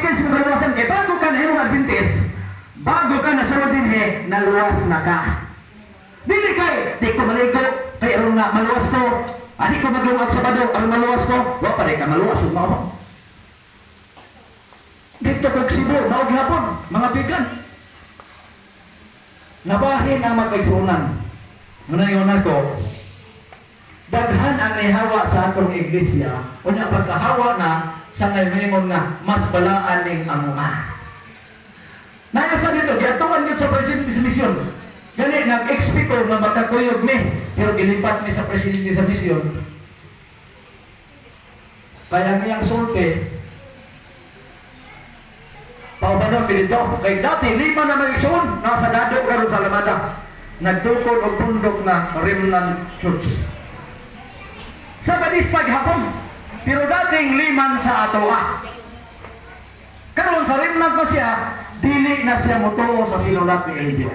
makatikin sa maluwasan kay bago ka na imong Adventist, bago ka na sunod din naluwas na ka. Dili kay, di ko maligo, kay aron na maluwas ko. Di ko maglungag sa bado, aron maluwas ko. Wa pa rin ka maluwas, yung mga dito kag Cebu, maog hapon, mga bigan. Nabahin ang magkaigsunan. Muna ko, daghan ang ihawa sa atong iglesia, unya pagkahawa na sa ngayon nga, mas balaan ning amuma. Nayasa dito, giatuan dito sa Presidente sa Misyon. Gani, nag-expect ko na makakuyog mi, pero gilipat mi sa Presidente sa Misyon. Kaya niyang sulti, paubanong dito, kay dati, 5 na mag-isun, nasa dado karon sa Lamada. Nagtukod o pundok na Remnant Church. Sa Badistag hapon, pero dating 5 sa atoa. Karon sa Remnant na siya, dili na siya mutuo sa sinulat ni Eldio.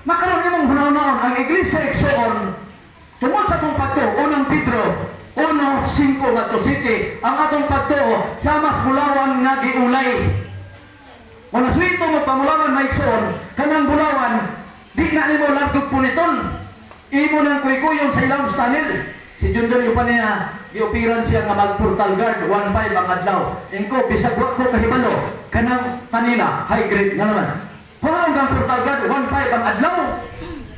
Makaroon nimong hunaw-hunaon, ang Iglesia Exoon, tungod sa itong pagto, unang Pedro, 1:5 nga to city, ang atong pagtuo sa mas Bulawan nga giulay. Kung naswito mo pamulawan na Exoon, kanang Bulawan, di na nimo largog puniton. Imo nang kuy-kuyon sa ilang stanil. Si Jundon yung pa niya, i-operan siya nga mag-portal guard, 1.5 ang adlaw. Ingko, bisag wa ko kahibalo, kanang kanila, high grade nga naman. Kung ang portal guard, 1.5 ang adlaw,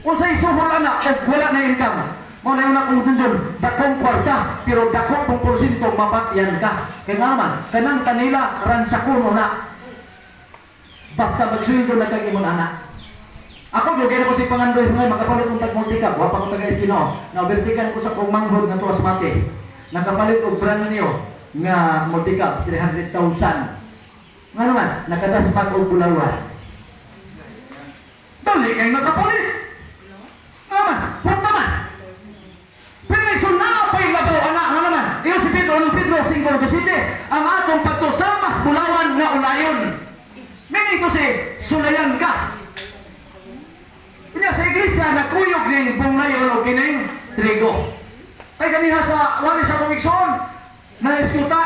kung sa isuhol na, wala na income. Muna yung nakong doon, dakong kwarta, pero dakong kong porsinto, mapatyan ka. Kaya nga naman, kanang kanila, ransakuno na. Basta magsuyo na kang imong anak. Ako, lugay na ko si Pangandoy, ngayon, makapalit kong tag-multika, wapa ko taga-Espino, na-vertikan ko sa kong manghod ng tuwas mati. Nakapalit ko brand new, nga multika, 300,000. Nga naman, nakadaspat o Bulawan. Dali kayo nakapalit. Nga naman, punta man. Iyo si Pedro, anong Pedro, 5:7, ang atong pagtusamas Bulawan nga ulayon. Meaning to say, sulayan ka. Kanya sa iglesia, nakuyog din bunglayon o kining trigo. Ay kaniha sa, wali sa Commission, na-eskuta,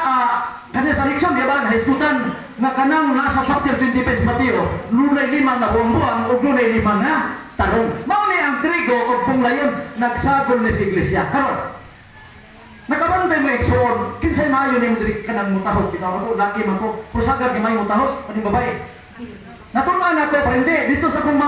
kaniha sa eleksyon, di ba, na-eskutan na kanang nasa chapter 25 Mateo, lunay 5 na buwang-buwang o lunay 5 na tarong. Mauni ang trigo o bunglayon, nagsagol ni sa iglesia. Karon, nakabantay mo Exoon, kinsay maayo ni mo diri ka nang mutahod, bitaw ako, laki man ko, pusagad ni may mutahod, ano babae. Natulaan ako, pero hindi, dito sa kong